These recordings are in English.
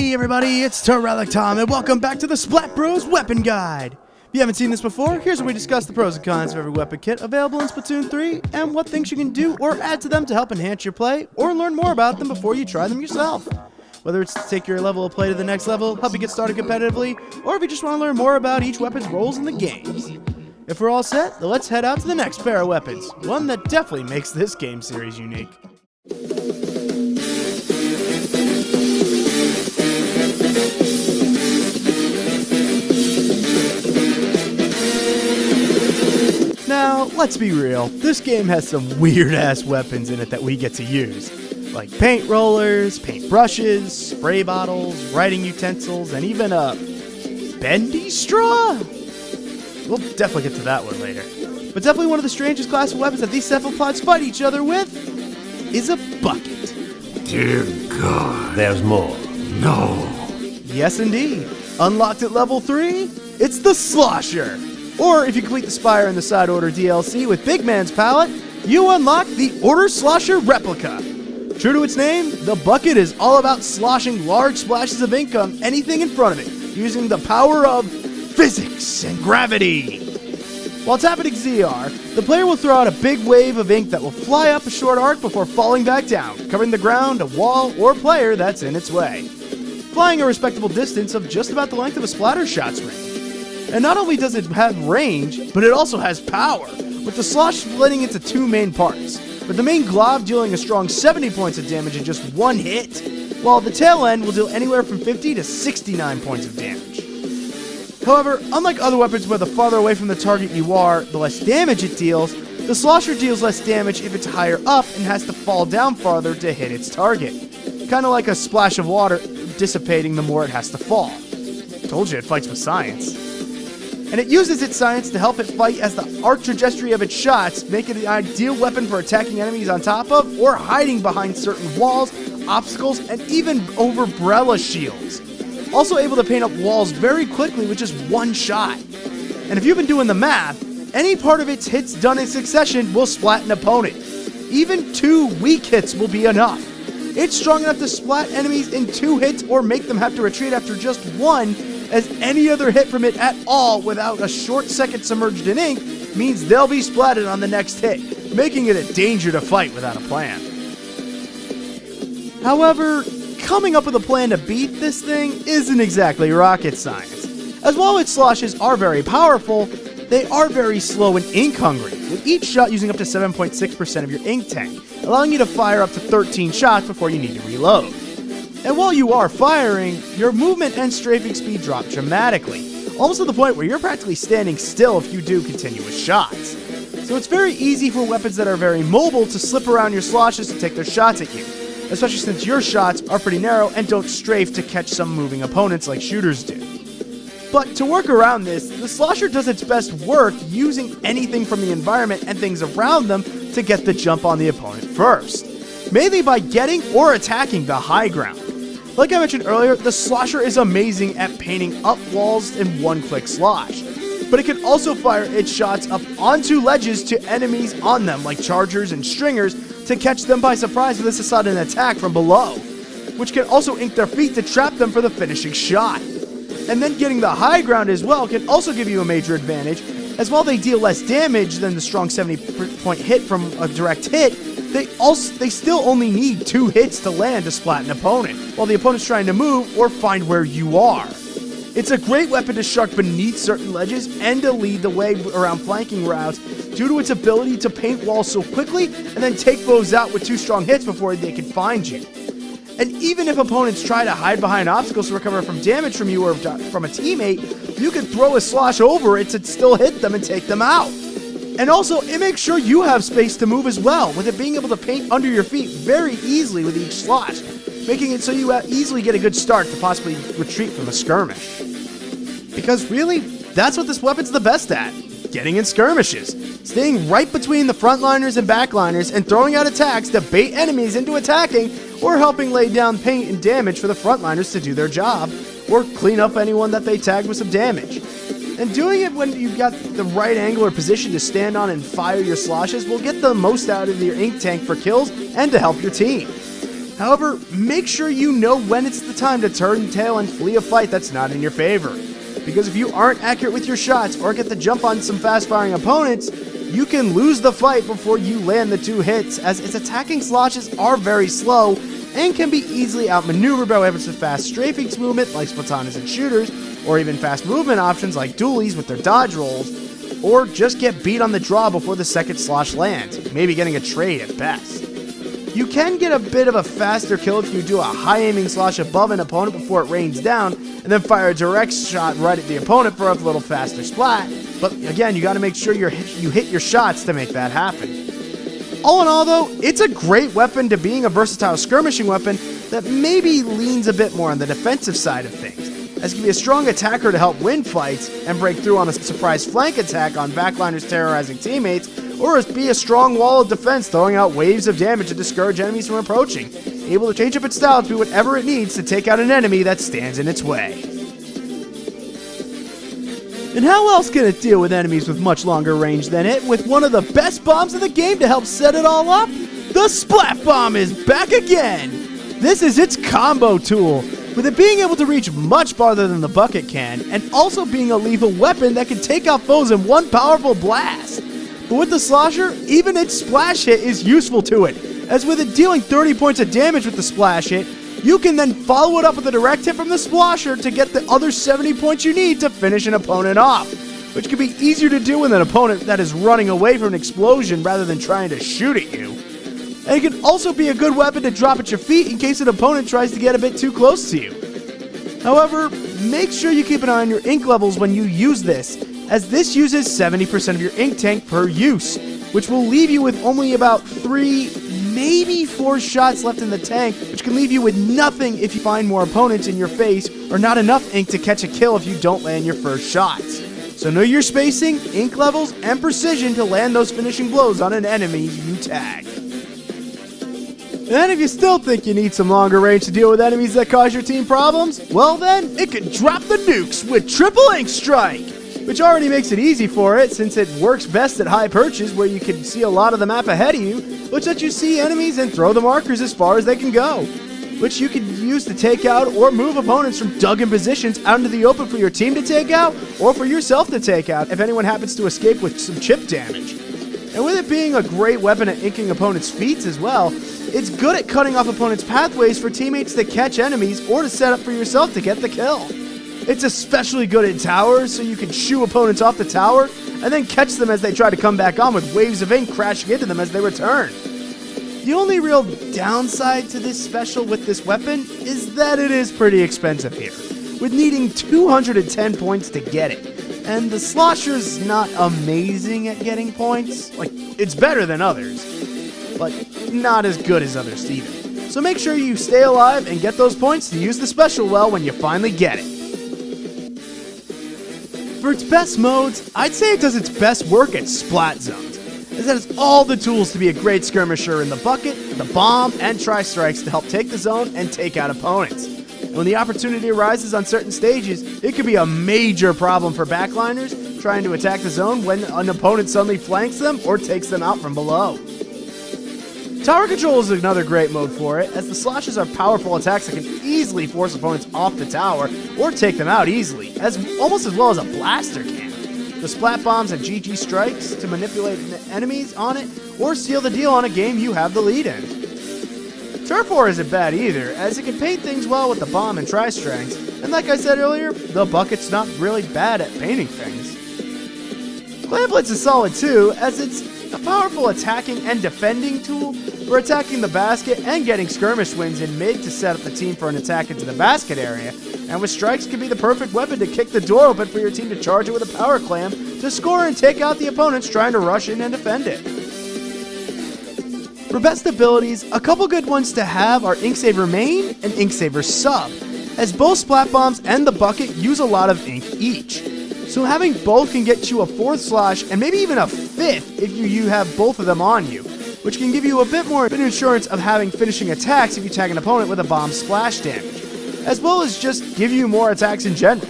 Hey everybody, it's TurrelicTom, and welcome back to the Splat Bros Weapon Guide. If you haven't seen this before, here's where we discuss the pros and cons of every weapon kit available in Splatoon 3, and what things you can do or add to them to help enhance your play, or learn more about them before you try them yourself. Whether it's to take your level of play to the next level, help you get started competitively, or if you just want to learn more about each weapon's roles in the game. If we're all set, then let's head out to the next pair of weapons, one that definitely makes this game series unique. Now, let's be real, this game has some weird-ass weapons in it that we get to use. Like paint rollers, paint brushes, spray bottles, writing utensils, and even a bendy straw? We'll definitely get to that one later. But definitely one of the strangest class of weapons that these cephalopods fight each other with is a bucket. Dear God. There's more. No. Yes, indeed. Unlocked at level 3, it's the Slosher. Or if you complete the Spire and the Side Order DLC with Big Man's Palette, you unlock the Order Slosher Replica. True to its name, the bucket is all about sloshing large splashes of ink on anything in front of it, using the power of physics and gravity. While tapping ZR, the player will throw out a big wave of ink that will fly up a short arc before falling back down, covering the ground, a wall, or player that's in its way, flying a respectable distance of just about the length of a splatter shot's range. And not only does it have range, but it also has power, with the slosh splitting into two main parts, with the main glob dealing a strong 70 points of damage in just one hit, while the tail end will deal anywhere from 50 to 69 points of damage. However, unlike other weapons where the farther away from the target you are, the less damage it deals, the Slosher deals less damage if it's higher up and has to fall down farther to hit its target. Kinda like a splash of water dissipating the more it has to fall. Told you it fights with science. And it uses its science to help it fight as the arc trajectory of its shots make it an ideal weapon for attacking enemies on top of or hiding behind certain walls, obstacles, and even over umbrella shields. Also able to paint up walls very quickly with just one shot. And if you've been doing the math, any part of its hits done in succession will splat an opponent. Even 2 weak hits will be enough. It's strong enough to splat enemies in 2 hits or make them have to retreat after just 1, as any other hit from it at all without a short second submerged in ink means they'll be splatted on the next hit, making it a danger to fight without a plan. However, coming up with a plan to beat this thing isn't exactly rocket science, as while its sloshes are very powerful, they are very slow and ink hungry, with each shot using up to 7.6% of your ink tank, allowing you to fire up to 13 shots before you need to reload. And while you are firing, your movement and strafing speed drop dramatically, almost to the point where you're practically standing still if you do continuous shots. So it's very easy for weapons that are very mobile to slip around your sloshes to take their shots at you, especially since your shots are pretty narrow and don't strafe to catch some moving opponents like shooters do. But to work around this, the Slosher does its best work using anything from the environment and things around them to get the jump on the opponent first, mainly by getting or attacking the high ground. Like I mentioned earlier, the Slosher is amazing at painting up walls in one-click slosh, but it can also fire its shots up onto ledges to enemies on them, like chargers and stringers, to catch them by surprise with a sudden attack from below, which can also ink their feet to trap them for the finishing shot. And then getting the high ground as well can also give you a major advantage, as while they deal less damage than the strong 70-point hit from a direct hit, they still only need 2 hits to land to splat an opponent, while the opponent's trying to move or find where you are. It's a great weapon to shark beneath certain ledges and to lead the way around flanking routes due to its ability to paint walls so quickly and then take foes out with 2 strong hits before they can find you. And even if opponents try to hide behind obstacles to recover from damage from you or from a teammate, you can throw a slosh over it to still hit them and take them out. And also, it makes sure you have space to move as well, with it being able to paint under your feet very easily with each slosh, making it so you easily get a good start to possibly retreat from a skirmish. Because really, that's what this weapon's the best at, getting in skirmishes, staying right between the frontliners and backliners and throwing out attacks to bait enemies into attacking, or helping lay down paint and damage for the frontliners to do their job, or clean up anyone that they tagged with some damage. And doing it when you've got the right angle or position to stand on and fire your sloshes will get the most out of your ink tank for kills and to help your team. However, make sure you know when it's the time to turn tail and flee a fight that's not in your favor. Because if you aren't accurate with your shots or get the jump on some fast-firing opponents, you can lose the fight before you land the 2 hits, as its attacking sloshes are very slow and can be easily outmaneuvered by weapons with fast strafing movement like Splatooners and shooters, or even fast movement options like dualies with their dodge rolls, or just get beat on the draw before the second slosh lands, maybe getting a trade at best. You can get a bit of a faster kill if you do a high aiming slosh above an opponent before it rains down, and then fire a direct shot right at the opponent for a little faster splat, but again, you gotta make sure you hit your shots to make that happen. All in all though, it's a great weapon to being a versatile skirmishing weapon that maybe leans a bit more on the defensive side of things, as it can be a strong attacker to help win fights and break through on a surprise flank attack on backliners terrorizing teammates, or be a strong wall of defense throwing out waves of damage to discourage enemies from approaching, able to change up its style to be whatever it needs to take out an enemy that stands in its way. And how else can it deal with enemies with much longer range than it, with one of the best bombs in the game to help set it all up? The Splat Bomb is back again! This is its combo tool, with it being able to reach much farther than the bucket can, and also being a lethal weapon that can take out foes in one powerful blast. But with the Slosher, even its splash hit is useful to it, as with it dealing 30 points of damage with the splash hit, you can then follow it up with a direct hit from the Slosher to get the other 70 points you need to finish an opponent off, which can be easier to do with an opponent that is running away from an explosion rather than trying to shoot at you. And it can also be a good weapon to drop at your feet in case an opponent tries to get a bit too close to you. However, make sure you keep an eye on your ink levels when you use this, as this uses 70% of your ink tank per use, which will leave you with only about 3, maybe 4 shots left in the tank, which can leave you with nothing if you find more opponents in your face, or not enough ink to catch a kill if you don't land your first shots. So know your spacing, ink levels, and precision to land those finishing blows on an enemy you tag. And if you still think you need some longer range to deal with enemies that cause your team problems, well then, it can drop the nukes with triple Inkstrike, which already makes it easy for it since it works best at high perches where you can see a lot of the map ahead of you, which lets you see enemies and throw the markers as far as they can go, which you can use to take out or move opponents from dug-in positions out into the open for your team to take out or for yourself to take out if anyone happens to escape with some chip damage. And with it being a great weapon at inking opponents' feats as well, it's good at cutting off opponents' pathways for teammates to catch enemies or to set up for yourself to get the kill. It's especially good in towers, so you can shoo opponents off the tower and then catch them as they try to come back on with waves of ink crashing into them as they return. The only real downside to this special with this weapon is that it is pretty expensive here, with needing 210 points to get it. And the Slosher's not amazing at getting points. Like, it's better than others, but not as good as others either. So make sure you stay alive and get those points to use the special well when you finally get it. For its best modes, I'd say it does its best work at Splat Zones, as it has all the tools to be a great skirmisher in the bucket, the bomb, and tri-strikes to help take the zone and take out opponents. And when the opportunity arises on certain stages, it could be a major problem for backliners trying to attack the zone when an opponent suddenly flanks them or takes them out from below. Tower control is another great mode for it, as the sloshes are powerful attacks that can easily force opponents off the tower or take them out easily, almost as well as a blaster can. The Splat Bombs and GG Strikes to manipulate enemies on it or seal the deal on a game you have the lead in. Turf War isn't bad either, as it can paint things well with the bomb and tri-strikes, and like I said earlier, the bucket's not really bad at painting things. Clamplets is solid too, as it's a powerful attacking and defending tool for attacking the basket and getting skirmish wins in mid to set up the team for an attack into the basket area, and with strikes can be the perfect weapon to kick the door open for your team to charge it with a power clam to score and take out the opponents trying to rush in and defend it. For best abilities, a couple good ones to have are Inksaver Main and Inksaver Sub, as both Splat Bombs and the bucket use a lot of ink each. So having both can get you a 4th slosh and maybe even a 5th if you have both of them on you, which can give you a bit more insurance of having finishing attacks if you tag an opponent with a bomb splash damage, as well as just give you more attacks in general,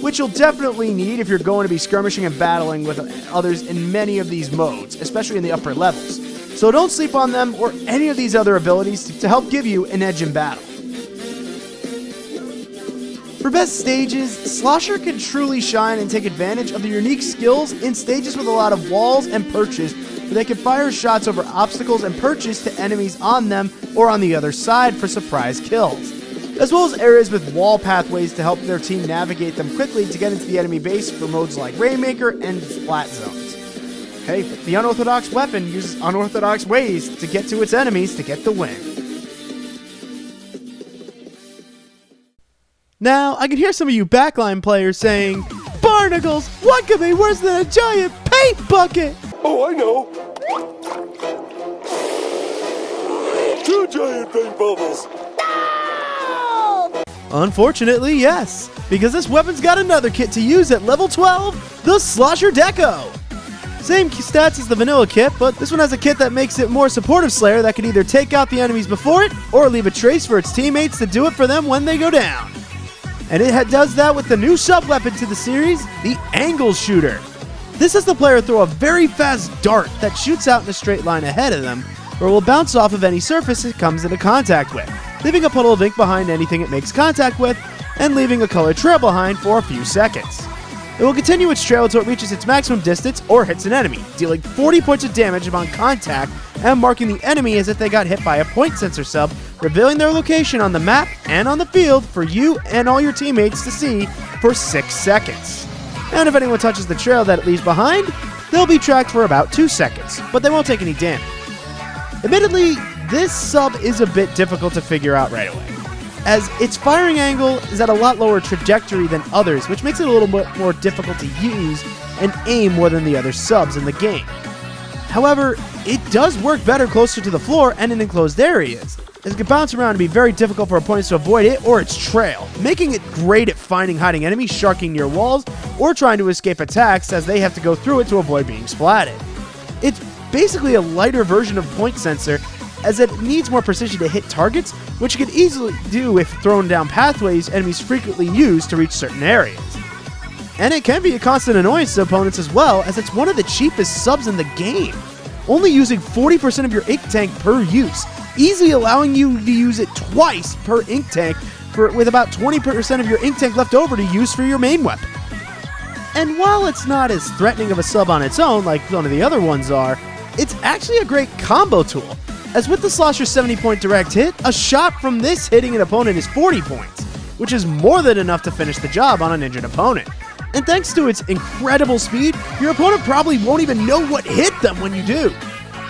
which you'll definitely need if you're going to be skirmishing and battling with others in many of these modes, especially in the upper levels. so don't sleep on them or any of these other abilities to help give you an edge in battle. For best stages, Slosher can truly shine and take advantage of the unique skills in stages with a lot of walls and perches, where they can fire shots over obstacles and perches to enemies on them or on the other side for surprise kills, as well as areas with wall pathways to help their team navigate them quickly to get into the enemy base for modes like Rainmaker and Splat Zones. Hey, the unorthodox weapon uses unorthodox ways to get to its enemies to get the win. Now, I can hear some of you backline players saying, "Barnacles, what could be worse than a giant paint bucket?" Oh, I know. 2 giant paint bubbles. Unfortunately, yes, because this weapon's got another kit to use at level 12, the Slosher Deco. Same stats as the vanilla kit, but this one has a kit that makes it more supportive Slayer that can either take out the enemies before it, or leave a trace for its teammates to do it for them when they go down. And it does that with the new sub-weapon to the series, the Angle Shooter. This has the player throw a very fast dart that shoots out in a straight line ahead of them, or will bounce off of any surface it comes into contact with, leaving a puddle of ink behind anything it makes contact with, and leaving a colored trail behind for a few seconds. It will continue its trail until it reaches its maximum distance or hits an enemy, dealing 40 points of damage upon contact and marking the enemy as if they got hit by a point sensor sub, revealing their location on the map and on the field for you and all your teammates to see for 6 seconds. And if anyone touches the trail that it leaves behind, they'll be tracked for about 2 seconds, but they won't take any damage. Admittedly, this sub is a bit difficult to figure out right away, as its firing angle is at a lot lower trajectory than others, which makes it a little bit more difficult to use and aim more than the other subs in the game. However, it does work better closer to the floor and in enclosed areas, as it can bounce around and be very difficult for opponents to avoid it or its trail, making it great at finding hiding enemies sharking near walls or trying to escape attacks as they have to go through it to avoid being splatted. It's basically a lighter version of point sensor, as it needs more precision to hit targets, which it could easily do if thrown down pathways enemies frequently use to reach certain areas. And it can be a constant annoyance to opponents as well, as it's one of the cheapest subs in the game, only using 40% of your ink tank per use, easily allowing you to use it twice per ink tank, with about 20% of your ink tank left over to use for your main weapon. And while it's not as threatening of a sub on its own like one of the other ones are, it's actually a great combo tool, as with the Slosher's 70-point direct hit, a shot from this hitting an opponent is 40 points, which is more than enough to finish the job on an injured opponent. And thanks to its incredible speed, your opponent probably won't even know what hit them when you do.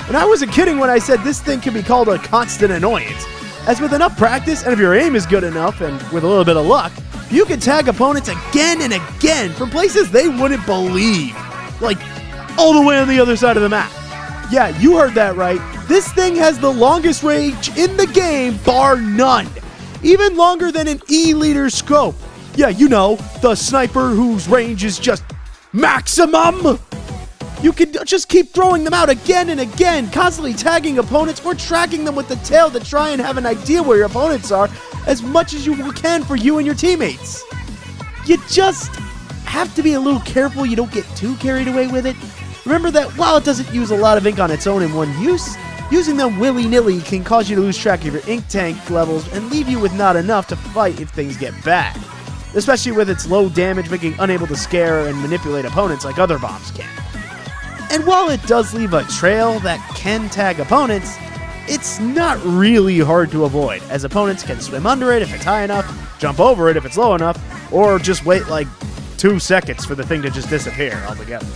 And I wasn't kidding when I said this thing can be called a constant annoyance, as with enough practice and if your aim is good enough and with a little bit of luck, you can tag opponents again and again from places they wouldn't believe, like all the way on the other side of the map. Yeah, you heard that right. This thing has the longest range in the game, bar none. Even longer than an E-liter scope. Yeah, you know, the sniper whose range is just maximum. You can just keep throwing them out again and again, constantly tagging opponents or tracking them with the tail to try and have an idea where your opponents are as much as you can for you and your teammates. You just have to be a little careful you don't get too carried away with it. Remember that while it doesn't use a lot of ink on its own in one use, using them willy-nilly can cause you to lose track of your ink tank levels and leave you with not enough to fight if things get bad. Especially with its low damage making unable to scare and manipulate opponents like other bombs can. And while it does leave a trail that can tag opponents, it's not really hard to avoid, as opponents can swim under it if it's high enough, jump over it if it's low enough, or just wait like 2 seconds for the thing to just disappear altogether.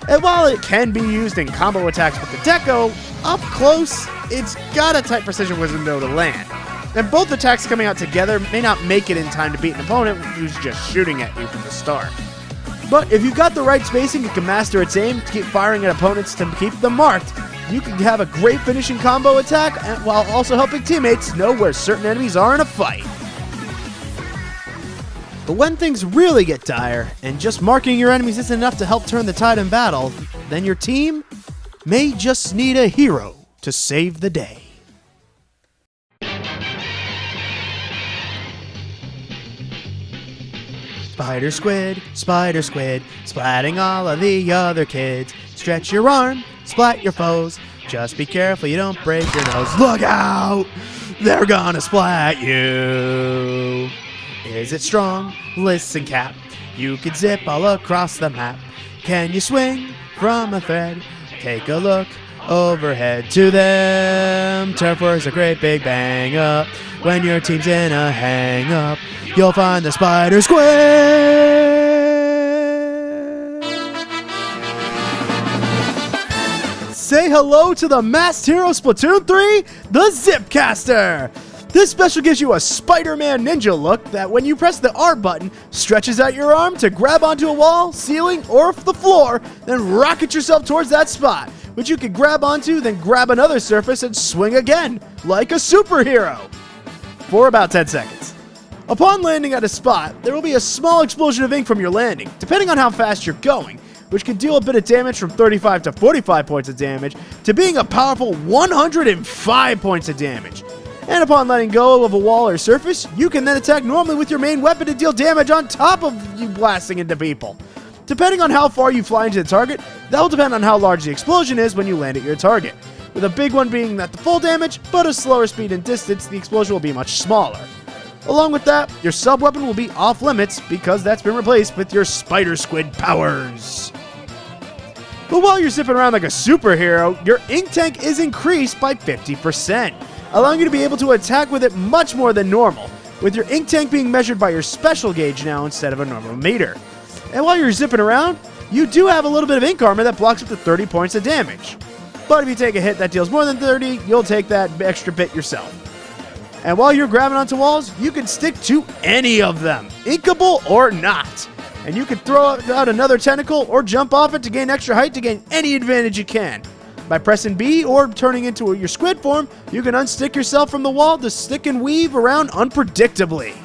And while it can be used in combo attacks with the Deco, up close, it's got a tight precision window to land. And both attacks coming out together may not make it in time to beat an opponent who's just shooting at you from the start. But if you've got the right spacing and can master its aim to keep firing at opponents to keep them marked, you can have a great finishing combo attack while also helping teammates know where certain enemies are in a fight. But when things really get dire, and just marking your enemies isn't enough to help turn the tide in battle, then your team may just need a hero to save the day. Spider-Squid, Spider-Squid, splatting all of the other kids. Stretch your arm, splat your foes, Just be careful you don't break your nose. Look out! They're gonna splat you. Is it strong? Listen, Cap. You can zip all across the map. Can you swing from a thread? Take a look overhead to them. Turf War's a great big bang up. When your team's in a hang up, you'll find the Spider-Squid. Say hello to the masked hero Splatoon 3, the Zipcaster. This special gives you a Spider-Man ninja look that when you press the R button, stretches out your arm to grab onto a wall, ceiling, or the floor, then rocket yourself towards that spot, which you can grab onto, then grab another surface and swing again, like a superhero, for about 10 seconds. Upon landing at a spot, there will be a small explosion of ink from your landing, depending on how fast you're going, which can deal a bit of damage from 35 to 45 points of damage, to being a powerful 105 points of damage. And upon letting go of a wall or surface, you can then attack normally with your main weapon to deal damage on top of you blasting into people. Depending on how far you fly into the target, that will depend on how large the explosion is when you land at your target. With a big one being at the full damage, but a slower speed and distance, the explosion will be much smaller. Along with that, your sub-weapon will be off limits because that's been replaced with your Spider-Squid powers. But while you're zipping around like a superhero, your ink tank is increased by 50%, allowing you to be able to attack with it much more than normal, with your ink tank being measured by your special gauge now instead of a normal meter. And while you're zipping around, you do have a little bit of ink armor that blocks up to 30 points of damage. But if you take a hit that deals more than 30, you'll take that extra bit yourself. And while you're grabbing onto walls, you can stick to any of them, inkable or not. And you can throw out another tentacle or jump off it to gain extra height to gain any advantage you can. By pressing B or turning into your squid form, you can unstick yourself from the wall to stick and weave around unpredictably.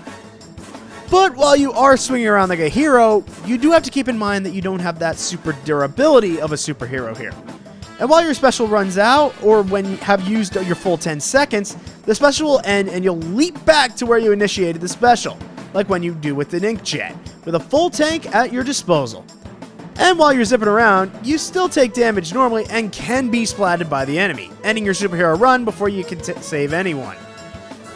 But while you are swinging around like a hero, you do have to keep in mind that you don't have that super durability of a superhero here. And while your special runs out, or when you have used your full 10 seconds, the special will end and you'll leap back to where you initiated the special, like when you do with an inkjet, with a full tank at your disposal. And while you're zipping around, you still take damage normally and can be splatted by the enemy, ending your superhero run before you can save anyone.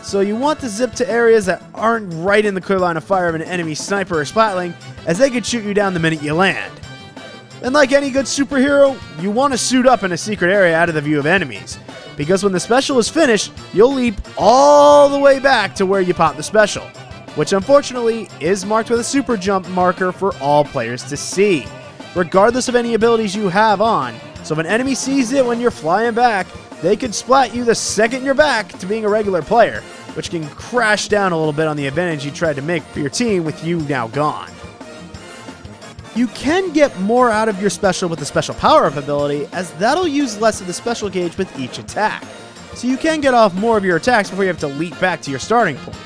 So you want to zip to areas that aren't right in the clear line of fire of an enemy sniper or splatling, as they could shoot you down the minute you land. And like any good superhero, you want to suit up in a secret area out of the view of enemies, because when the special is finished, you'll leap all the way back to where you popped the special, which unfortunately is marked with a super jump marker for all players to see, regardless of any abilities you have on. So if an enemy sees it when you're flying back, they could splat you the second you're back to being a regular player, which can crash down a little bit on the advantage you tried to make for your team with you now gone. You can get more out of your special with the special power-up ability, as that'll use less of the special gauge with each attack. So you can get off more of your attacks before you have to leap back to your starting point.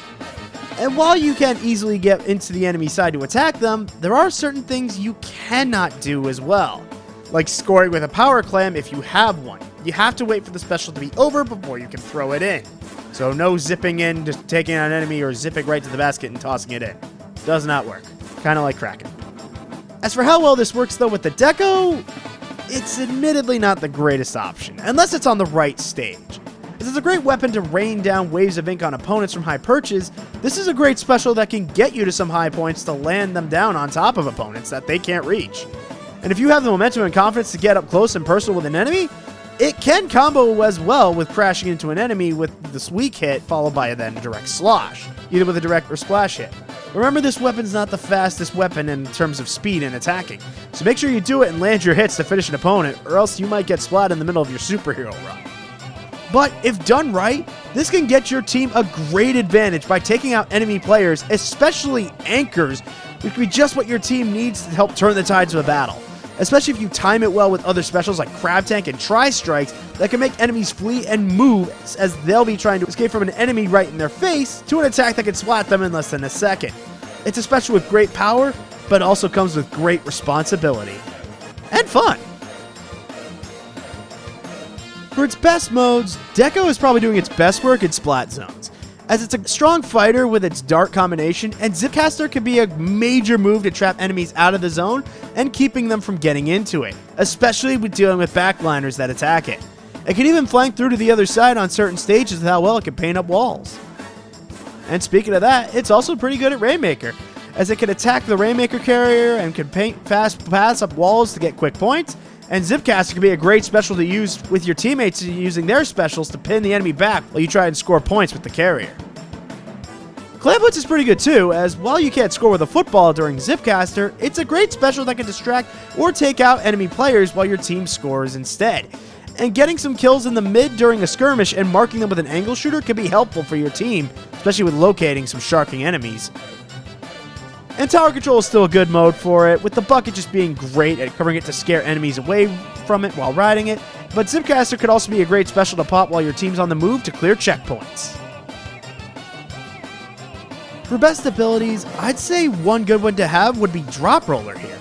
And while you can easily get into the enemy side to attack them, there are certain things you cannot do as well, like scoring with a power clam if you have one. You have to wait for the special to be over before you can throw it in. So no zipping in, just taking out an enemy, or zipping right to the basket and tossing it in. Does not work. Kind of like Kraken. As for how well this works though with the Deco, it's admittedly not the greatest option, unless it's on the right stage. As it's a great weapon to rain down waves of ink on opponents from high perches, this is a great special that can get you to some high points to land them down on top of opponents that they can't reach. And if you have the momentum and confidence to get up close and personal with an enemy, it can combo as well with crashing into an enemy with this weak hit followed by a then direct slosh, either with a direct or splash hit. Remember, this weapon's not the fastest weapon in terms of speed and attacking, so make sure you do it and land your hits to finish an opponent, or else you might get splat in the middle of your superhero run. But if done right, this can get your team a great advantage by taking out enemy players, especially anchors, which can be just what your team needs to help turn the tides of a battle. Especially if you time it well with other specials like Crab Tank and Tri-Strikes that can make enemies flee and move, as they'll be trying to escape from an enemy right in their face to an attack that can splat them in less than a second. It's a special with great power, but also comes with great responsibility. And fun! For its best modes, Deco is probably doing its best work in Splat Zones, as it's a strong fighter with its dart combination, and Zipcaster can be a major move to trap enemies out of the zone and keeping them from getting into it, especially with dealing with backliners that attack it. It can even flank through to the other side on certain stages with how well it can paint up walls. And speaking of that, it's also pretty good at Rainmaker, as it can attack the Rainmaker carrier and can paint fast pass up walls to get quick points. And Zipcaster can be a great special to use with your teammates using their specials to pin the enemy back while you try and score points with the carrier. Clam Blitz is pretty good too, as while you can't score with a football during Zipcaster, it's a great special that can distract or take out enemy players while your team scores instead. And getting some kills in the mid during a skirmish and marking them with an angle shooter can be helpful for your team, especially with locating some sharking enemies. And Tower Control is still a good mode for it, with the bucket just being great at covering it to scare enemies away from it while riding it, but Zipcaster could also be a great special to pop while your team's on the move to clear checkpoints. For best abilities, I'd say one good one to have would be Drop Roller here,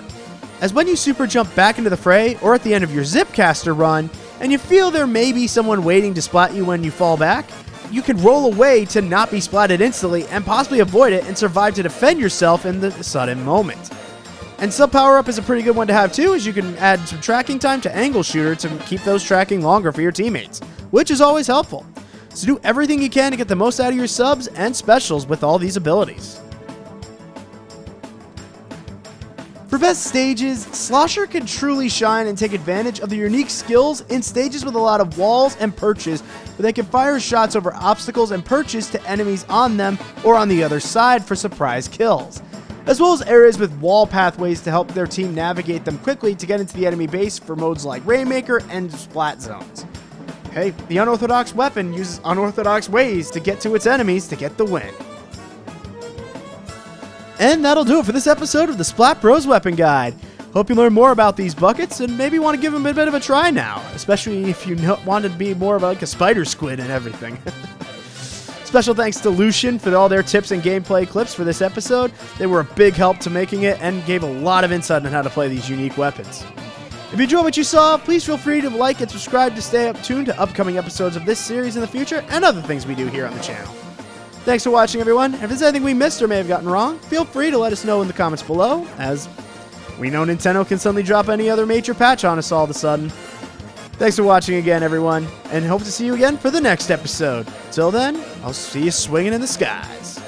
as when you super jump back into the fray or at the end of your Zipcaster run, and you feel there may be someone waiting to splat you when you fall back, you can roll away to not be splatted instantly and possibly avoid it and survive to defend yourself in the sudden moment. And Sub Power Up is a pretty good one to have too, as you can add some tracking time to Angle Shooter to keep those tracking longer for your teammates, which is always helpful. So do everything you can to get the most out of your subs and specials with all these abilities. For best stages, Slosher can truly shine and take advantage of the unique skills in stages with a lot of walls and perches, where they can fire shots over obstacles and perches to enemies on them or on the other side for surprise kills, as well as areas with wall pathways to help their team navigate them quickly to get into the enemy base for modes like Rainmaker and Splat Zones. Hey, the unorthodox weapon uses unorthodox ways to get to its enemies to get the win. And that'll do it for this episode of the Splat Bros Weapon Guide. Hope you learn more about these buckets and maybe want to give them a bit of a try now, especially if you want to be more of like a Spider-Squid and everything. Special thanks to Lucian for all their tips and gameplay clips for this episode. They were a big help to making it and gave a lot of insight on how to play these unique weapons. If you enjoyed what you saw, please feel free to like and subscribe to stay tuned to upcoming episodes of this series in the future and other things we do here on the channel. Thanks for watching, everyone. If there's anything we missed or may have gotten wrong, feel free to let us know in the comments below, as we know Nintendo can suddenly drop any other major patch on us all of a sudden. Thanks for watching again, everyone, and hope to see you again for the next episode. Till then, I'll see you swinging in the skies.